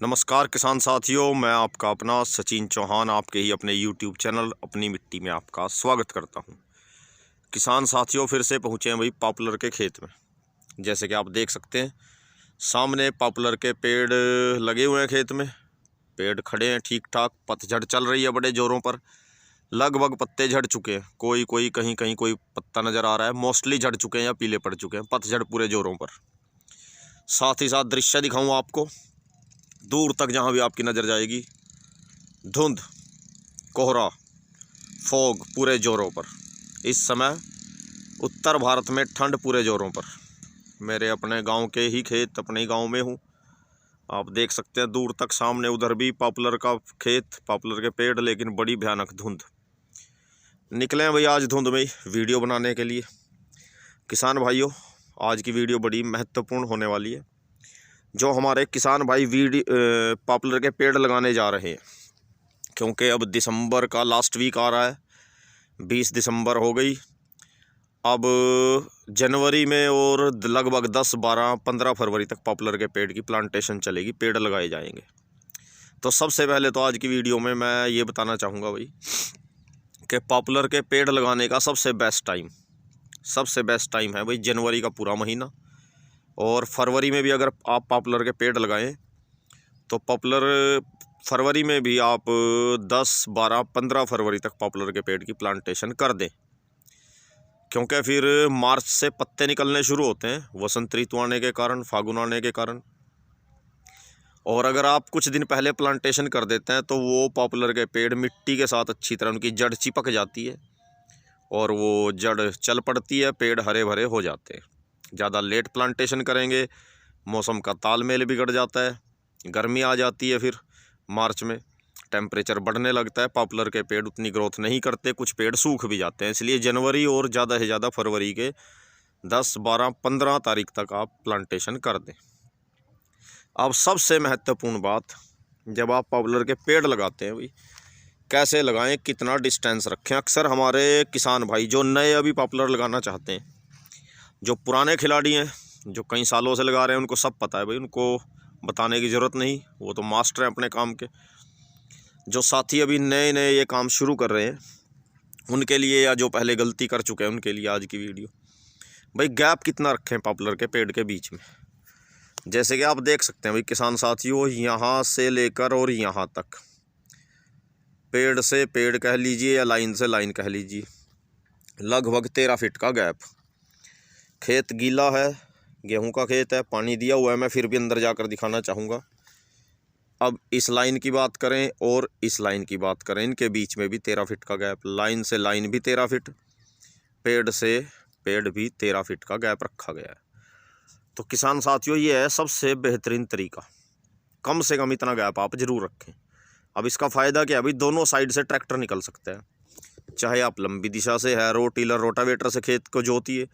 नमस्कार किसान साथियों, मैं आपका अपना सचिन चौहान आपके ही अपने YouTube चैनल अपनी मिट्टी में आपका स्वागत करता हूं। किसान साथियों, फिर से पहुंचे हैं भाई पॉपुलर के खेत में। जैसे कि आप देख सकते हैं सामने पॉपुलर के पेड़ लगे हुए हैं खेत में। पेड़ खड़े हैं ठीक ठाक, पतझड़ चल रही है बड़े ज़ोरों पर। लगभग पत्ते झड़ चुके हैं, कोई कोई कहीं कहीं कोई पत्ता नज़र आ रहा है। मोस्टली झड़ चुके हैं या पीले पड़ चुके हैं, पतझड़ पूरे ज़ोरों पर। साथ ही साथ दृश्य दिखाऊँ आपको, दूर तक जहाँ भी आपकी नज़र जाएगी धुंध, कोहरा, फॉग पूरे ज़ोरों पर। इस समय उत्तर भारत में ठंड पूरे ज़ोरों पर। मेरे अपने गांव के ही खेत, अपने ही गांव में हूँ। आप देख सकते हैं दूर तक, सामने उधर भी पॉपुलर का खेत, पॉपुलर के पेड़, लेकिन बड़ी भयानक धुंध। निकले हैं भाई आज धुंध में वीडियो बनाने के लिए। किसान भाइयों, आज की वीडियो बड़ी महत्वपूर्ण होने वाली है। जो हमारे किसान भाई पॉपुलर के पेड़ लगाने जा रहे हैं, क्योंकि अब दिसंबर का लास्ट वीक आ रहा है, 20 दिसंबर हो गई। अब जनवरी में और लगभग 10, 12, 15 फरवरी तक पॉपुलर के पेड़ की प्लांटेशन चलेगी, पेड़ लगाए जाएंगे। तो सबसे पहले तो आज की वीडियो में मैं ये बताना चाहूँगा भाई कि पॉपुलर के पेड़ लगाने का सबसे बेस्ट टाइम है भाई जनवरी का पूरा महीना। और फरवरी में भी अगर आप पॉपुलर के पेड़ लगाएं तो पॉपुलर फरवरी में भी आप 10, 12, 15 फरवरी तक पॉपुलर के पेड़ की प्लांटेशन कर दें, क्योंकि फिर मार्च से पत्ते निकलने शुरू होते हैं वसंत ऋतु आने के कारण, फागुन आने के कारण। और अगर आप कुछ दिन पहले प्लांटेशन कर देते हैं तो वो पॉपुलर के पेड़ मिट्टी के साथ अच्छी तरह उनकी जड़ चिपक जाती है और वो जड़ चल पड़ती है, पेड़ हरे भरे हो जाते हैं। ज़्यादा लेट प्लांटेशन करेंगे, मौसम का तालमेल बिगड़ जाता है, गर्मी आ जाती है, फिर मार्च में टेम्परेचर बढ़ने लगता है, पॉपुलर के पेड़ उतनी ग्रोथ नहीं करते, कुछ पेड़ सूख भी जाते हैं। इसलिए जनवरी और ज़्यादा से ज़्यादा फरवरी के 10, 12, 15 तारीख तक आप प्लांटेशन कर दें। अब सबसे महत्वपूर्ण बात, जब आप पॉपुलर के पेड़ लगाते हैं भाई, कैसे लगाएं, कितना डिस्टेंस रखें। अक्सर हमारे किसान भाई जो नए अभी पॉपुलर लगाना चाहते हैं, जो पुराने खिलाड़ी हैं, जो कई सालों से लगा रहे हैं, उनको सब पता है भाई, उनको बताने की ज़रूरत नहीं, वो तो मास्टर हैं अपने काम के। जो साथी अभी नए नए ये काम शुरू कर रहे हैं उनके लिए, या जो पहले गलती कर चुके हैं उनके लिए आज की वीडियो। भाई गैप कितना रखें पॉपुलर के पेड़ के बीच में। जैसे कि आप देख सकते हैं भाई किसान साथियों, यहाँ से लेकर और यहाँ तक, पेड़ से पेड़ कह लीजिए या लाइन से लाइन कह लीजिए, लगभग 13 फीट का गैप। खेत गीला है, गेहूं का खेत है, पानी दिया हुआ है, मैं फिर भी अंदर जाकर दिखाना चाहूँगा। अब इस लाइन की बात करें और इस लाइन की बात करें, इनके बीच में भी 13 फीट का गैप। लाइन से लाइन भी 13 फीट, पेड़ से पेड़ भी 13 फीट का गैप रखा गया है। तो किसान साथियों, ये है सबसे बेहतरीन तरीका, कम से कम इतना गैप आप ज़रूर रखें। अब इसका फ़ायदा क्या है भाई, दोनों साइड से ट्रैक्टर निकल सकता है। चाहे आप लंबी दिशा से हैरो, टीलर, रोटावेटर से खेत को जोतिए,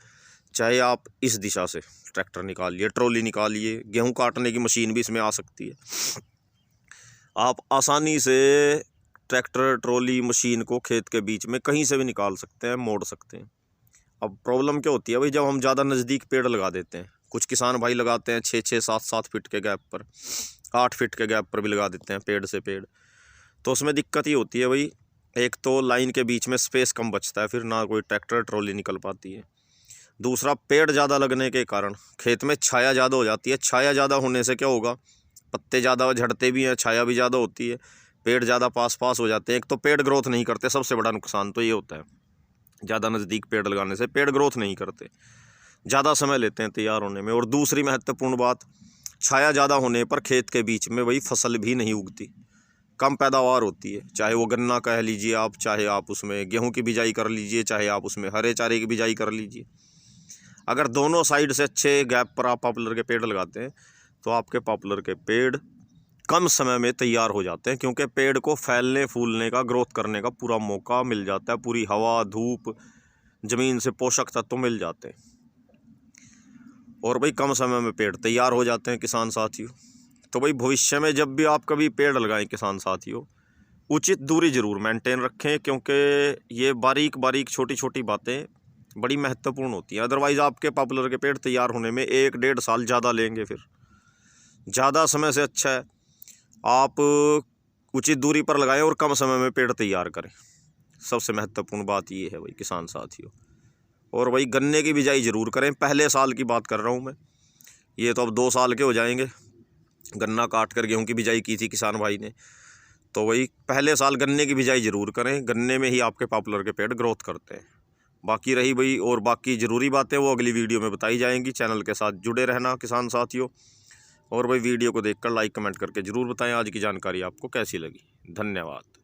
चाहे आप इस दिशा से ट्रैक्टर निकालिए, ट्रॉली निकालिए, गेहूं काटने की मशीन भी इसमें आ सकती है। आप आसानी से ट्रैक्टर, ट्रॉली, मशीन को खेत के बीच में कहीं से भी निकाल सकते हैं, मोड़ सकते हैं। अब प्रॉब्लम क्या होती है भाई, जब हम ज़्यादा नज़दीक पेड़ लगा देते हैं, कुछ किसान भाई लगाते हैं 6-6, 7-7 फीट के गैप पर, 8 फीट के गैप पर भी लगा देते हैं पेड़ से पेड़। तो उसमें दिक्कत ये होती है भाई, एक तो लाइन के बीच में स्पेस कम बचता है, फिर ना कोई ट्रैक्टर ट्रॉली निकल पाती है। दूसरा, पेड़ ज़्यादा लगने के कारण खेत में छाया ज़्यादा हो जाती है। छाया ज़्यादा होने से क्या होगा, पत्ते ज़्यादा झड़ते भी हैं, छाया भी ज़्यादा होती है, पेड़ ज़्यादा पास पास हो जाते हैं। एक तो पेड़ ग्रोथ नहीं करते, सबसे बड़ा नुकसान तो ये होता है। ज़्यादा नज़दीक पेड़ लगाने से पेड़ ग्रोथ नहीं करते, ज़्यादा समय लेते हैं तैयार होने में। और दूसरी महत्वपूर्ण बात, छाया ज़्यादा होने पर खेत के बीच में वही फसल भी नहीं उगती, कम पैदावार होती है। चाहे वो गन्ना कह लीजिए आप, चाहे आप उसमें गेहूँ की बिजाई कर लीजिए, चाहे आप उसमें हरे चारे की बिजाई कर लीजिए। अगर दोनों साइड से अच्छे गैप पर आप पॉपुलर के पेड़ लगाते हैं तो आपके पॉपुलर के पेड़ कम समय में तैयार हो जाते हैं, क्योंकि पेड़ को फैलने, फूलने का, ग्रोथ करने का पूरा मौका मिल जाता है। पूरी हवा, धूप, ज़मीन से पोषक तत्व मिल जाते हैं और भाई कम समय में पेड़ तैयार हो जाते हैं किसान साथियों। तो भाई भविष्य में जब भी आप कभी पेड़ लगाएं किसान साथियों, उचित दूरी ज़रूर मेंटेन रखें, क्योंकि ये बारीक बारीक छोटी छोटी बातें बड़ी महत्वपूर्ण होती हैं। अदरवाइज़ आपके पॉपुलर के पेड़ तैयार होने में 1-1.5 साल ज़्यादा लेंगे। फिर ज़्यादा समय से अच्छा है आप उचित दूरी पर लगाएं और कम समय में पेड़ तैयार करें। सबसे महत्वपूर्ण बात ये है भाई किसान साथियों। और भाई गन्ने की बिजाई ज़रूर करें, पहले साल की बात कर रहा हूँ मैं। ये तो अब 2 साल के हो जाएंगे, गन्ना काट कर गेहूँ की बिजाई की थी किसान भाई ने। तो वही पहले साल गन्ने की बिजाई ज़रूर करें, गन्ने में ही आपके पॉपुलर के पेड़ ग्रोथ करते हैं। बाकी रही भाई और बाकी ज़रूरी बातें वो अगली वीडियो में बताई जाएंगी। चैनल के साथ जुड़े रहना किसान साथियों। और भाई वीडियो को देखकर लाइक कमेंट करके ज़रूर बताएं आज की जानकारी आपको कैसी लगी। धन्यवाद।